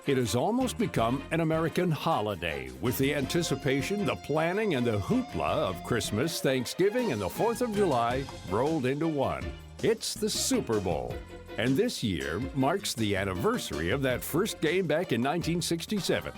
It has almost become an American holiday, with the anticipation, the planning, and the hoopla of Christmas, Thanksgiving, and the 4th of July rolled into one. It's the Super Bowl. And this year marks the anniversary of that first game back in 1967.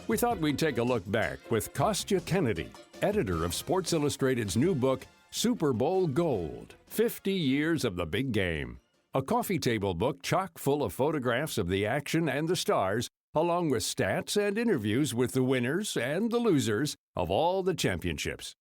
We thought we'd take a look back with Kostya Kennedy, editor of Sports Illustrated's new book, Super Bowl Gold, 50 Years of the Big Game. A coffee table book chock full of photographs of the action and the stars, along with stats and interviews with the winners and the losers of all the championships.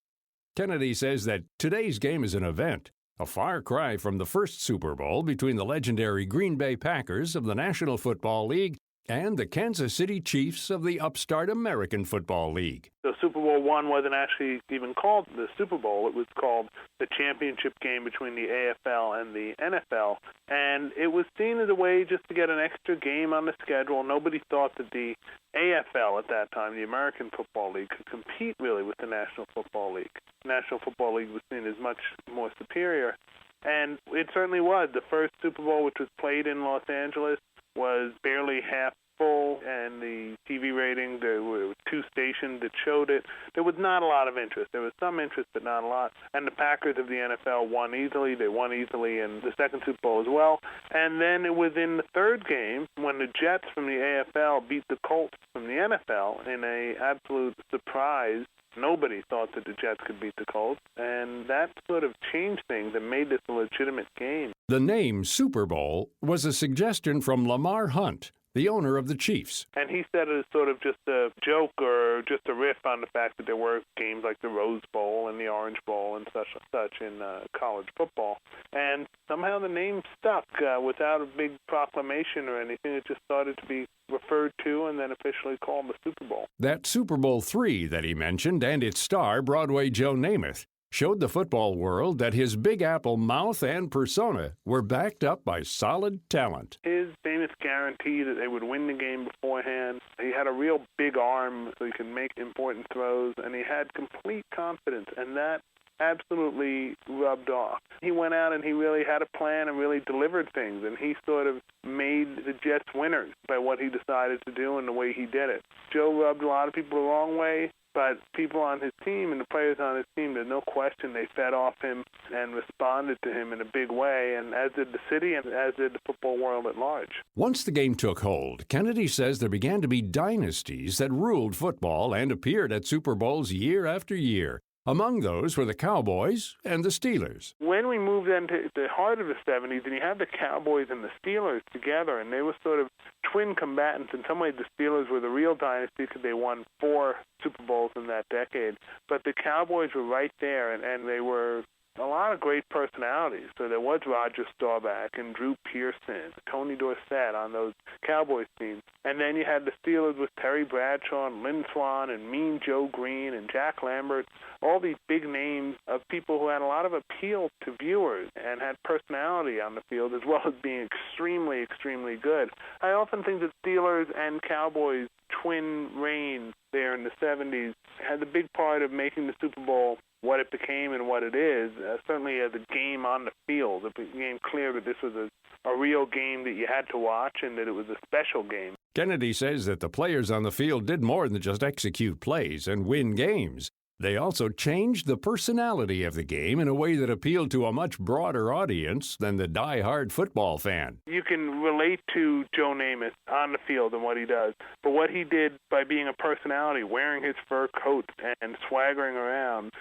Kennedy says that today's game is an event, a far cry from the first Super Bowl between the legendary Green Bay Packers of the National Football League and the Kansas City Chiefs of the upstart American Football League. The Super Bowl I wasn't actually even called the Super Bowl. It was called the championship game between the AFL and the NFL. And it was seen as a way just to get an extra game on the schedule. Nobody thought that the AFL at that time, the American Football League, could compete really with the National Football League. The National Football League was seen as much more superior. And it certainly was. The first Super Bowl, which was played in Los Angeles, was barely half full, and the TV rating, there were 2 stations that showed it. There was not a lot of interest. There was some interest, but not a lot. And the Packers of the NFL won easily. They won easily in the second Super Bowl as well. And then it was in the third game when the Jets from the AFL beat the Colts from the NFL in an absolute surprise. Nobody thought that the Jets could beat the Colts, and that sort of changed things and made this a legitimate game. The name Super Bowl was a suggestion from Lamar Hunt, the owner of the Chiefs. And he said it as sort of just a joke or just a riff on the fact that there were games like the Rose Bowl and the Orange Bowl and such in college football. And somehow the name stuck without a big proclamation or anything. It just started to be referred to and then officially called the Super Bowl. That Super Bowl III that he mentioned and its star, Broadway Joe Namath, showed the football world that his Big Apple mouth and persona were backed up by solid talent. His famous guarantee that they would win the game beforehand, he had a real big arm so he could make important throws, and he had complete confidence, and that absolutely rubbed off. He went out and he really had a plan and really delivered things, and he sort of made the Jets winners by what he decided to do and the way he did it. Joe rubbed a lot of people the wrong way, but people on his team and the players on his team, there's no question they fed off him and responded to him in a big way, and as did the city and as did the football world at large. Once the game took hold, Kennedy says there began to be dynasties that ruled football and appeared at Super Bowls year after year. Among those were the Cowboys and the Steelers. When we moved into the heart of the 70s, and you had the Cowboys and the Steelers together, and they were sort of twin combatants. In some ways, the Steelers were the real dynasty because they won 4 Super Bowls in that decade. But the Cowboys were right there, and they were a lot of great personalities. So there was Roger Staubach and Drew Pearson, Tony Dorsett on those Cowboys teams. And then you had the Steelers with Terry Bradshaw and Lynn Swann and Mean Joe Green and Jack Lambert, all these big names of people who had a lot of appeal to viewers and had personality on the field as well as being extremely, extremely good. I often think that Steelers and Cowboys twin reign there in the 70s had the big part of making the Super Bowl what it became and what it is. Certainly as a game on the field, it became clear that this was a real game that you had to watch and that it was a special game. Kennedy says that the players on the field did more than just execute plays and win games. They also changed the personality of the game in a way that appealed to a much broader audience than the die-hard football fan. You can relate to Joe Namath on the field and what he does, but what he did by being a personality, wearing his fur coat and swaggering around,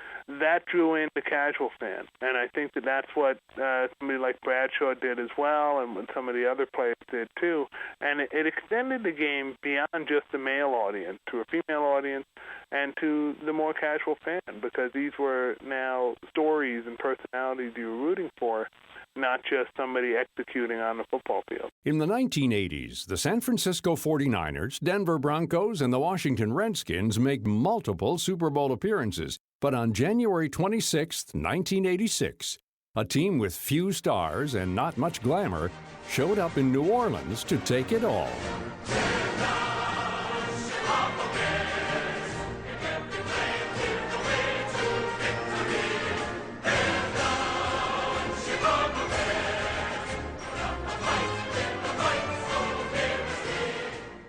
that drew in the casual fan. And I think that that's what somebody like Bradshaw did as well, and what some of the other players did too. And it extended the game beyond just the male audience to a female audience and to the more casual fan, because these were now stories and personalities you were rooting for, not just somebody executing on the football field. In the 1980s, the San Francisco 49ers, Denver Broncos, and the Washington Redskins make multiple Super Bowl appearances. But on January 26, 1986, a team with few stars and not much glamour showed up in New Orleans to take it all.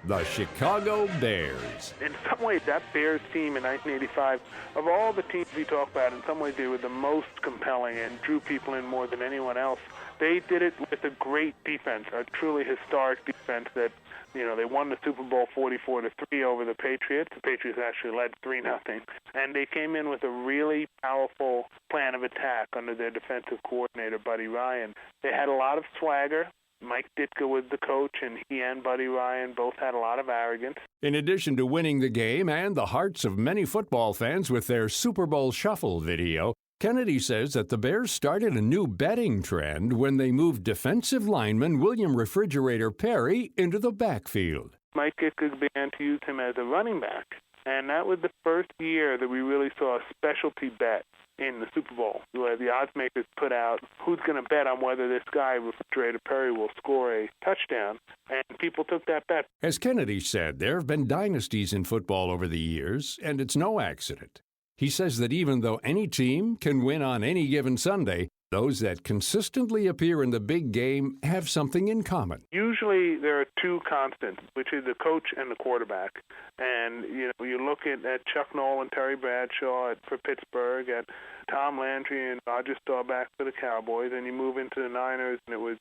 the Chicago Bears. In some ways, that Bears team in 1985, of all the teams we talk about, in some ways they were the most compelling and drew people in more than anyone else. They did it with a great defense, a truly historic defense that, they won the Super Bowl 44-3 over the Patriots. The Patriots actually led 3-0. And they came in with a really powerful plan of attack under their defensive coordinator, Buddy Ryan. They had a lot of swagger. Mike Ditka was the coach, and he and Buddy Ryan both had a lot of arrogance. In addition to winning the game and the hearts of many football fans with their Super Bowl Shuffle video, Kennedy says that the Bears started a new betting trend when they moved defensive lineman William Refrigerator Perry into the backfield. Mike Ditka began to use him as a running back, and that was the first year that we really saw a specialty bet in the Super Bowl, where the odds makers put out who's going to bet on whether this guy, Refrigerator Perry, will score a touchdown, and people took that bet. As Kennedy said, there have been dynasties in football over the years, and it's no accident. He says that even though any team can win on any given Sunday, those that consistently appear in the big game have something in common. Usually there are two constants, which is the coach and the quarterback. And, you look at Chuck Noll and Terry Bradshaw for Pittsburgh, at Tom Landry and Roger Staubach for the Cowboys, and you move into the Niners, and it was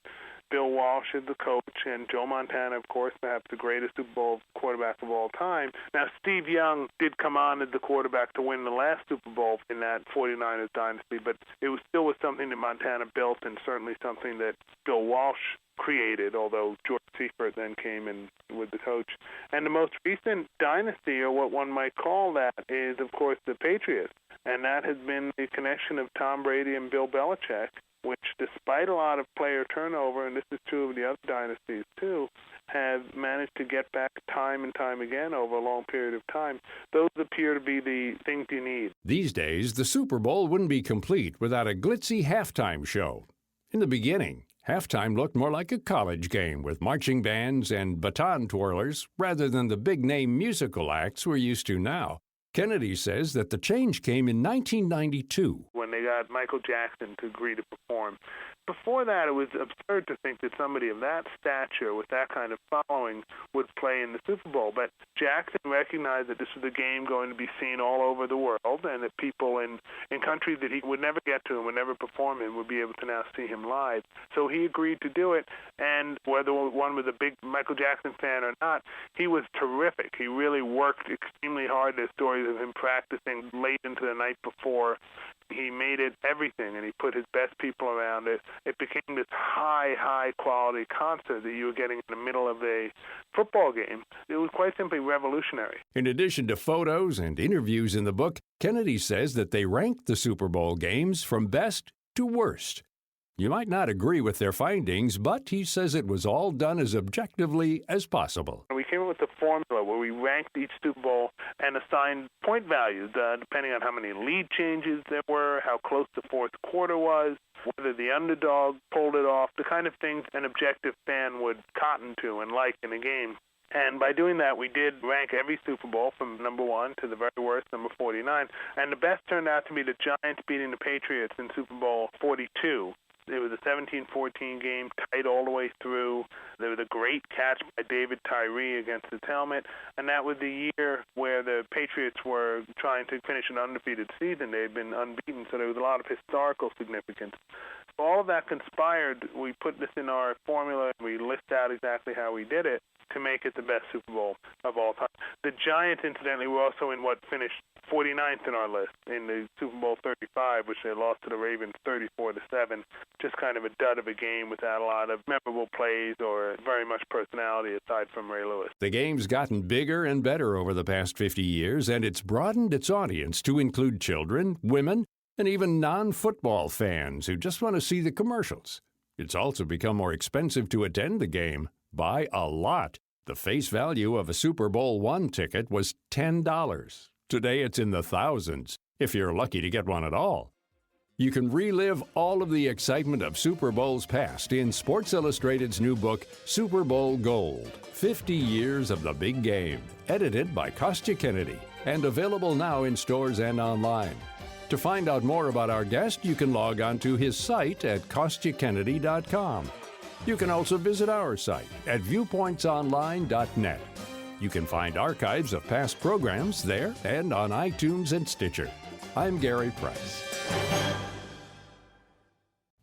Bill Walsh as the coach, and Joe Montana, of course, perhaps the greatest Super Bowl quarterback of all time. Now, Steve Young did come on as the quarterback to win the last Super Bowl in that 49ers dynasty, but it was still something that Montana built, and certainly something that Bill Walsh created, although George Seifert then came in with the coach. And the most recent dynasty, or what one might call that, is, of course, the Patriots. And that has been the connection of Tom Brady and Bill Belichick, which, despite a lot of player turnover, and this is true of the other dynasties too, have managed to get back time and time again over a long period of time. Those appear to be the things you need. These days, the Super Bowl wouldn't be complete without a glitzy halftime show. In the beginning, halftime looked more like a college game with marching bands and baton twirlers rather than the big-name musical acts we're used to now. Kennedy says that the change came in 1992. When they got Michael Jackson to agree to perform. Before that, it was absurd to think that somebody of that stature with that kind of following would play in the Super Bowl. But Jackson recognized that this was a game going to be seen all over the world, and that people in countries that he would never get to and would never perform in would be able to now see him live. So he agreed to do it, and whether one was a big Michael Jackson fan or not, he was terrific. He really worked extremely hard. There's stories of him practicing late into the night before. He made it everything, and he put his best people around it. It became this high quality concert that you were getting in the middle of a football game. It was quite simply revolutionary. In addition to photos and interviews in the book, Kennedy says that they ranked the Super Bowl games from best to worst. You might not agree with their findings, but he says it was all done as objectively as possible. We came up with a formula where we ranked each Super Bowl and assigned point values depending on how many lead changes there were, how close the fourth quarter was, whether the underdog pulled it off, the kind of things an objective fan would cotton to and like in a game. And by doing that, we did rank every Super Bowl from number 1 to the very worst, number 49. And the best turned out to be the Giants beating the Patriots in Super Bowl 42. It was a 17-14 game, tight all the way through. There was a great catch by David Tyree against his helmet, and that was the year where the Patriots were trying to finish an undefeated season. They had been unbeaten, so there was a lot of historical significance. All of that conspired. We put this in our formula. We list out exactly how we did it to make it the best Super Bowl of all time. The Giants, incidentally, were also in what finished 49th in our list in the Super Bowl 35, which they lost to the Ravens 34-7. Just kind of a dud of a game without a lot of memorable plays or very much personality aside from Ray Lewis. The game's gotten bigger and better over the past 50 years, and it's broadened its audience to include children, women, and even non-football fans who just want to see the commercials. It's also become more expensive to attend the game by a lot. The face value of a Super Bowl I ticket was $10. Today it's in the thousands, if you're lucky to get one at all. You can relive all of the excitement of Super Bowls past in Sports Illustrated's new book, Super Bowl Gold, 50 Years of the Big Game, edited by Kostya Kennedy, and available now in stores and online. To find out more about our guest, you can log on to his site at kostyakennedy.com. You can also visit our site at viewpointsonline.net. You can find archives of past programs there and on iTunes and Stitcher. I'm Gary Price.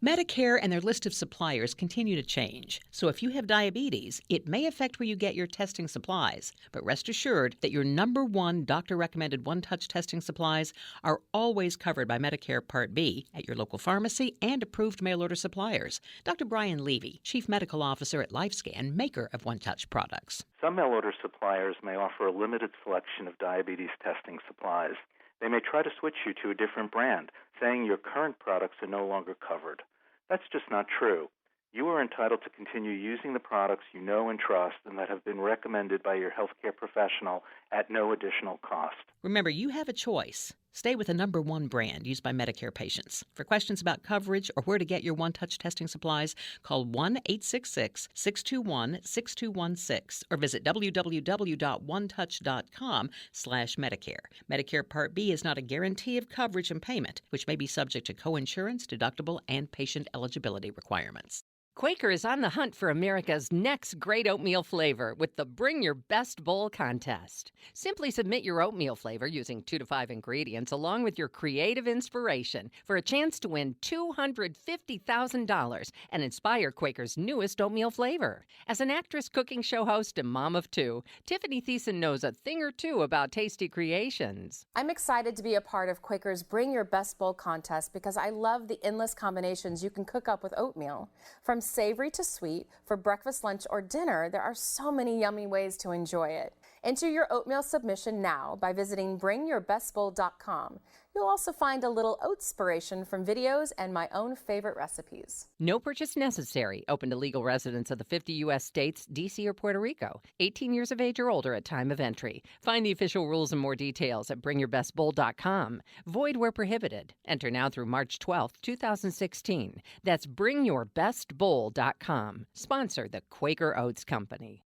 Medicare and their list of suppliers continue to change. So if you have diabetes, it may affect where you get your testing supplies. But rest assured that your number one doctor-recommended one-touch testing supplies are always covered by Medicare Part B at your local pharmacy and approved mail-order suppliers. Dr. Brian Levy, Chief Medical Officer at LifeScan, maker of one-touch products. Some mail-order suppliers may offer a limited selection of diabetes testing supplies. They may try to switch you to a different brand, saying your current products are no longer covered. That's just not true. You are entitled to continue using the products you know and trust and that have been recommended by your healthcare professional at no additional cost. Remember, you have a choice. Stay with the number one brand used by Medicare patients. For questions about coverage or where to get your one-touch testing supplies, call 1-866-621-6216 or visit www.onetouch.com/Medicare. Medicare Part B is not a guarantee of coverage and payment, which may be subject to coinsurance, deductible, and patient eligibility requirements. Quaker is on the hunt for America's next great oatmeal flavor with the Bring Your Best Bowl contest. Simply submit your oatmeal flavor using 2 to 5 ingredients along with your creative inspiration for a chance to win $250,000 and inspire Quaker's newest oatmeal flavor. As an actress, cooking show host, and mom of 2, Tiffany Thiessen knows a thing or two about tasty creations. I'm excited to be a part of Quaker's Bring Your Best Bowl contest because I love the endless combinations you can cook up with oatmeal. From savory to sweet, for breakfast, lunch, or dinner, there are so many yummy ways to enjoy it. Enter your oatmeal submission now by visiting bringyourbestbowl.com. You'll also find a little oatspiration from videos and my own favorite recipes. No purchase necessary. Open to legal residents of the 50 U.S. states, D.C. or Puerto Rico. 18 years of age or older at time of entry. Find the official rules and more details at bringyourbestbowl.com. Void where prohibited. Enter now through March 12, 2016. That's bringyourbestbowl.com. Sponsor the Quaker Oats Company.